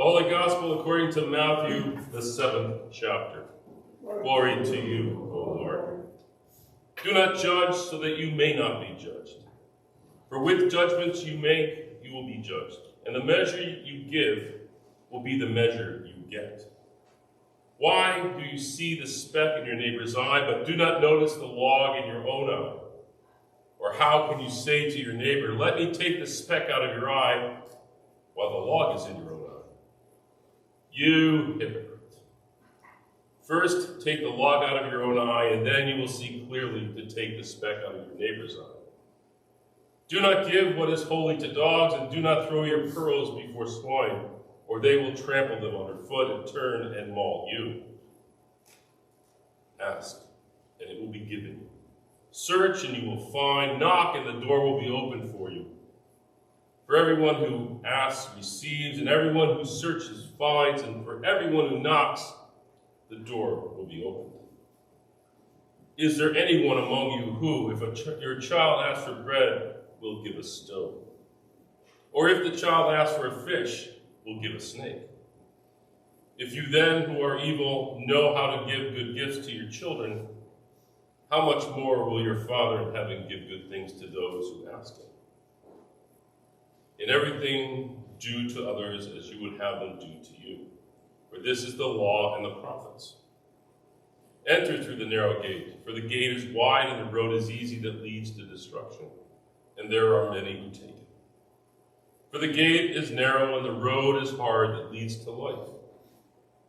The Holy Gospel according to Matthew, the 7th chapter. Glory to you, O Lord. Do not judge so that you may not be judged. For with judgments you make, you will be judged. And the measure you give will be the measure you get. Why do you see the speck in your neighbor's eye, but do not notice the log in your own eye? Or how can you say to your neighbor, let me take the speck out of your eye, while the log is in your own eye? You hypocrite. First take the log out of your own eye, and then you will see clearly to take the speck out of your neighbor's eye. Do not give what is holy to dogs, and do not throw your pearls before swine, or they will trample them underfoot and turn and maul you. Ask, and it will be given you. Search, and you will find. Knock, and the door will be opened for you. For everyone who asks receives, and everyone who searches finds, and for everyone who knocks, the door will be opened. Is there anyone among you who, if your child asks for bread, will give a stone? Or if the child asks for a fish, will give a snake? If you then, who are evil, know how to give good gifts to your children, how much more will your Father in heaven give good things to those who ask him? In everything, do to others as you would have them do to you. For this is the law and the prophets. Enter through the narrow gate, for the gate is wide and the road is easy that leads to destruction, and there are many who take it. For the gate is narrow and the road is hard that leads to life,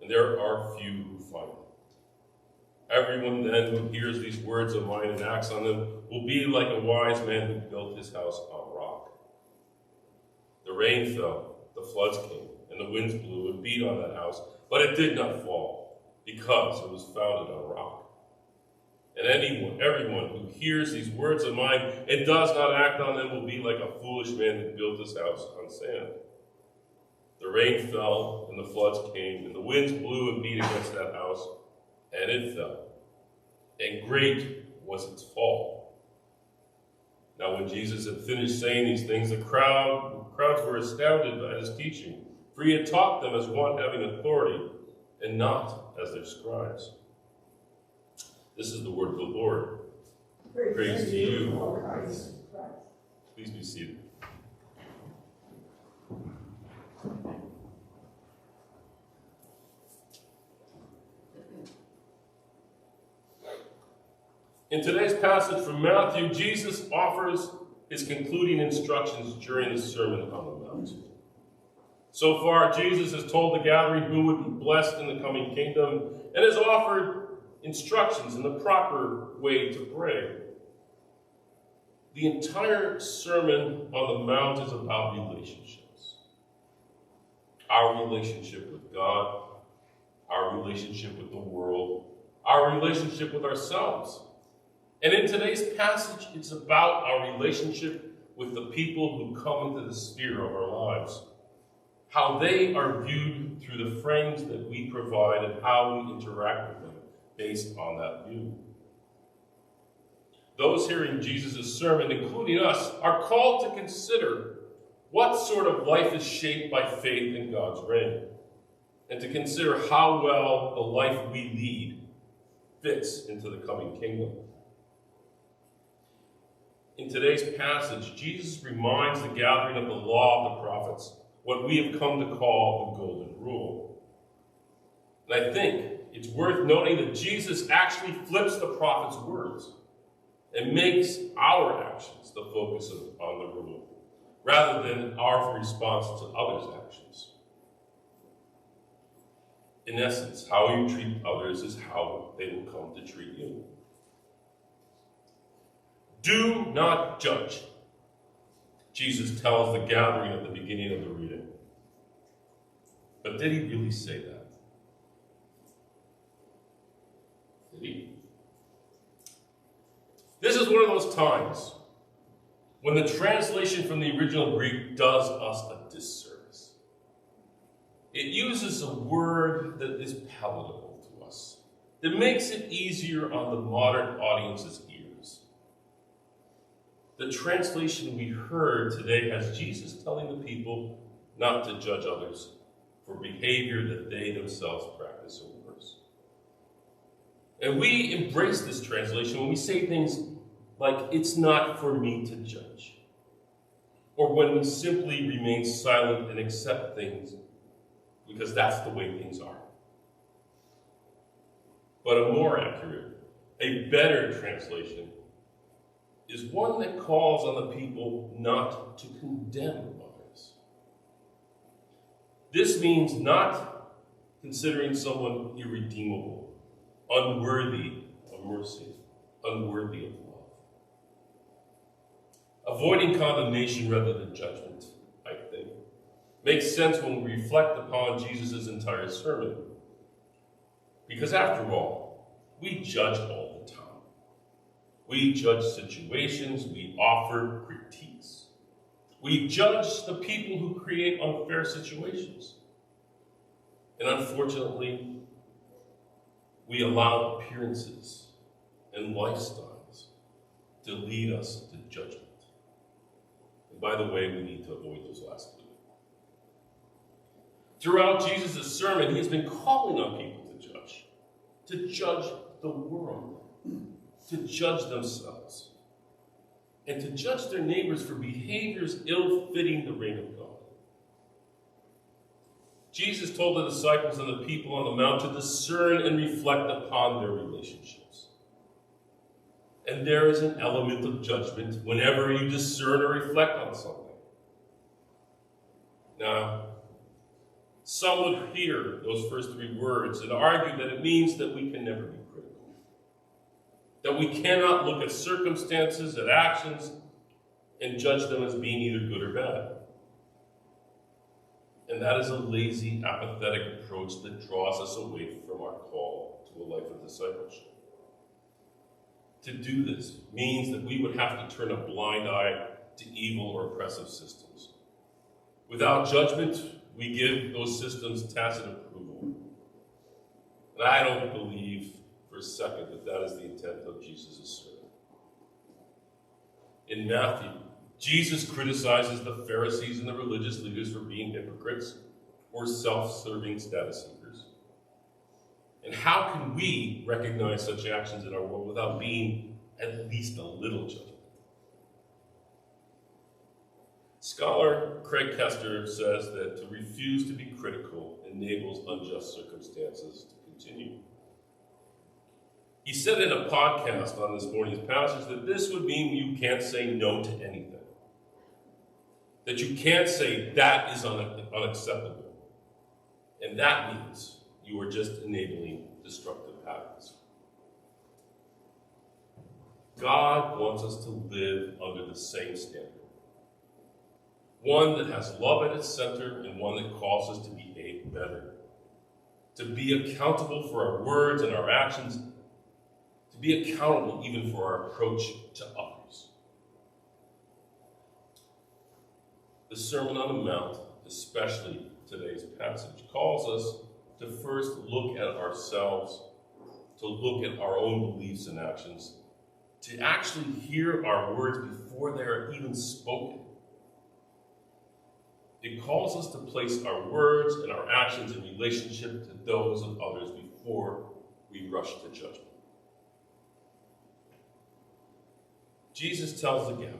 and there are few who find it. Everyone then who hears these words of mine and acts on them will be like a wise man who built his house on rock. The rain fell, the floods came, and the winds blew and beat on that house, but it did not fall, because it was founded on rock. And everyone who hears these words of mine and does not act on them will be like a foolish man who built his house on sand. The rain fell, and the floods came, and the winds blew and beat against that house, and it fell. And great was its fall. Now when Jesus had finished saying these things, the crowds were astounded by his teaching, for he had taught them as one having authority, and not as their scribes. This is the word of the Lord. Praise to you, O Christ. Please be seated. In today's passage from Matthew, Jesus offers his concluding instructions during the Sermon on the Mount. So far, Jesus has told the gathering who would be blessed in the coming kingdom and has offered instructions in the proper way to pray. The entire Sermon on the Mount is about relationships. Our relationship with God, our relationship with the world, our relationship with ourselves. And in today's passage, it's about our relationship with the people who come into the sphere of our lives. How they are viewed through the frames that we provide and how we interact with them based on that view. Those hearing Jesus' sermon, including us, are called to consider what sort of life is shaped by faith in God's reign, and to consider how well the life we lead fits into the coming kingdom. In today's passage, Jesus reminds the gathering of the law of the prophets, what we have come to call the Golden Rule. And I think it's worth noting that Jesus actually flips the prophet's words and makes our actions the focus on the rule, rather than our response to others' actions. In essence, how you treat others is how they will come to treat you. Do not judge, Jesus tells the gathering at the beginning of the reading. But did he really say that? Did he? This is one of those times when the translation from the original Greek does us a disservice. It uses a word that is palatable to us, that makes it easier on the modern audience's ears. The translation we heard today has Jesus telling the people not to judge others, for behavior that they themselves practice or worse. And we embrace this translation when we say things like, "It's not for me to judge," or when we simply remain silent and accept things because that's the way things are. But a more accurate, a better translation is one that calls on the people not to condemn others. This means not considering someone irredeemable, unworthy of mercy, unworthy of love. Avoiding condemnation rather than judgment, I think, makes sense when we reflect upon Jesus' entire sermon. Because after all, we judge all the time. We judge situations, we offer critiques. We judge the people who create unfair situations. And unfortunately, we allow appearances and lifestyles to lead us to judgment. And by the way, we need to avoid those last two. Throughout Jesus' sermon, he has been calling on people to judge the world, to judge themselves, and to judge their neighbors for behaviors ill-fitting the reign of God. Jesus told the disciples and the people on the mount to discern and reflect upon their relationships. And there is an element of judgment whenever you discern or reflect on something. Now, some would hear those first three words and argue that it means that we can never be critical, that we cannot look at circumstances and actions and judge them as being either good or bad. And that is a lazy, apathetic approach that draws us away from our call to a life of discipleship. To do this means that we would have to turn a blind eye to evil or oppressive systems. Without judgment, we give those systems tacit approval. And I don't believe for a second that that is the intent of Jesus' sermon. In Matthew, Jesus criticizes the Pharisees and the religious leaders for being hypocrites or self-serving status seekers. And how can we recognize such actions in our world without being at least a little judgmental? Scholar Craig Kester says that to refuse to be critical enables unjust circumstances to continue. He said in a podcast on this morning's passage that this would mean you can't say no to anything. That you can't say that is unacceptable. And that means you are just enabling destructive patterns. God wants us to live under the same standard. One that has love at its center and one that calls us to behave better. To be accountable for our words and our actions. To be accountable even for our approach to others. The Sermon on the Mount, especially today's passage, calls us to first look at ourselves, to look at our own beliefs and actions, to actually hear our words before they are even spoken. It calls us to place our words and our actions in relationship to those of others before we rush to judgment. Jesus tells the gathering,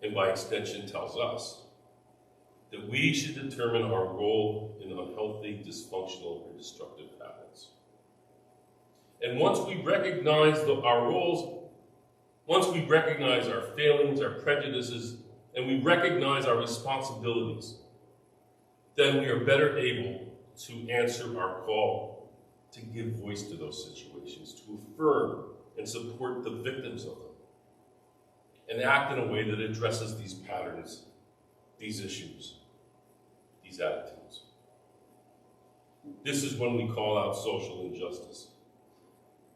and by extension tells us, that we should determine our role in unhealthy, dysfunctional, or destructive habits. And once we recognize our roles, once we recognize our failings, our prejudices, and we recognize our responsibilities, then we are better able to answer our call to give voice to those situations, to affirm and support the victims of them, and act in a way that addresses these patterns, these issues, these attitudes. This is when we call out social injustice.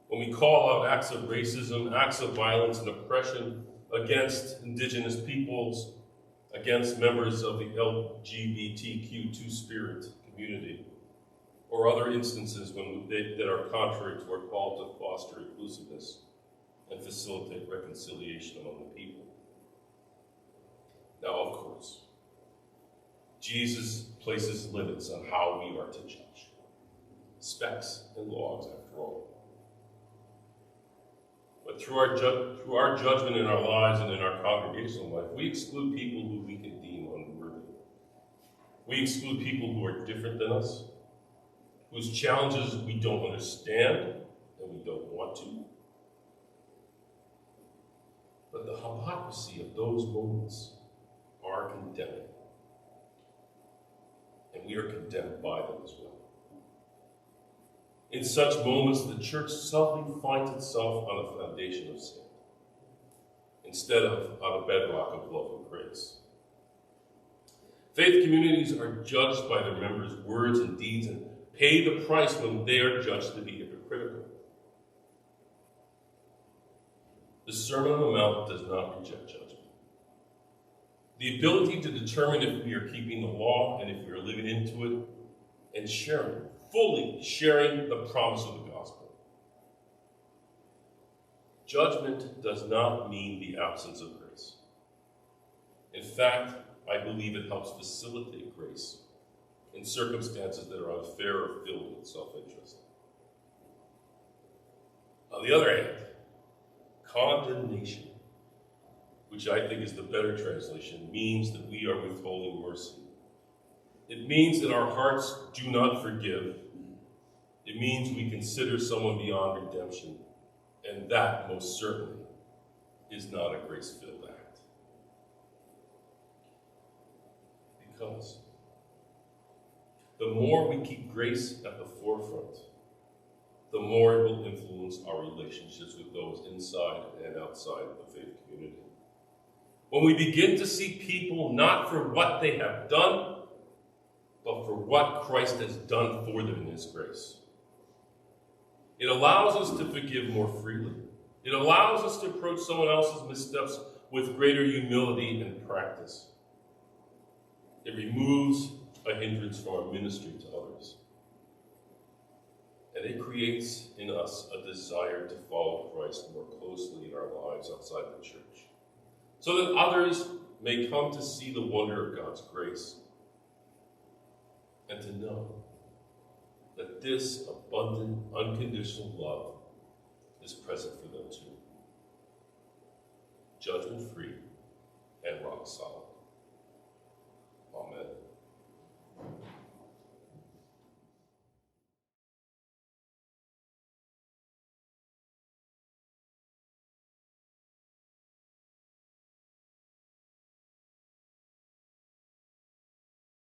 When we call out acts of racism, acts of violence and oppression against indigenous peoples, against members of the LGBTQ2 spirit community, or other instances that are contrary to our call to foster inclusiveness and facilitate reconciliation among the people. Now, of course, Jesus places limits on how we are to judge. Specks and logs, after all. But through our judgment in our lives and in our congregational life, we exclude people who we can deem unworthy. We exclude people who are different than us, whose challenges we don't understand and we don't want to. But the hypocrisy of those moments are condemning. And we are condemned by them as well. In such moments, the church suddenly finds itself on a foundation of sin, instead of on a bedrock of love and grace. Faith communities are judged by their members' words and deeds and pay the price when they are judged to be hypocritical. The Sermon on the Mount does not reject judgment. The ability to determine if we are keeping the law and if we are living into it and fully sharing the promise of the gospel. Judgment does not mean the absence of grace. In fact, I believe it helps facilitate grace in circumstances that are unfair or filled with self-interest. On the other hand, condemnation, which I think is the better translation, means that we are withholding mercy. It means that our hearts do not forgive. It means we consider someone beyond redemption, and that most certainly is not a grace-filled act. Because the more we keep grace at the forefront, the more it will influence our relationships with those inside and outside the faith community. When we begin to see people not for what they have done, but for what Christ has done for them in his grace. It allows us to forgive more freely. It allows us to approach someone else's missteps with greater humility and practice. It removes a hindrance from our ministry to others. And it creates in us a desire to follow Christ more closely in our lives outside the church, so that others may come to see the wonder of God's grace and to know that this abundant, unconditional love is present for them too. Judgment-free and rock solid.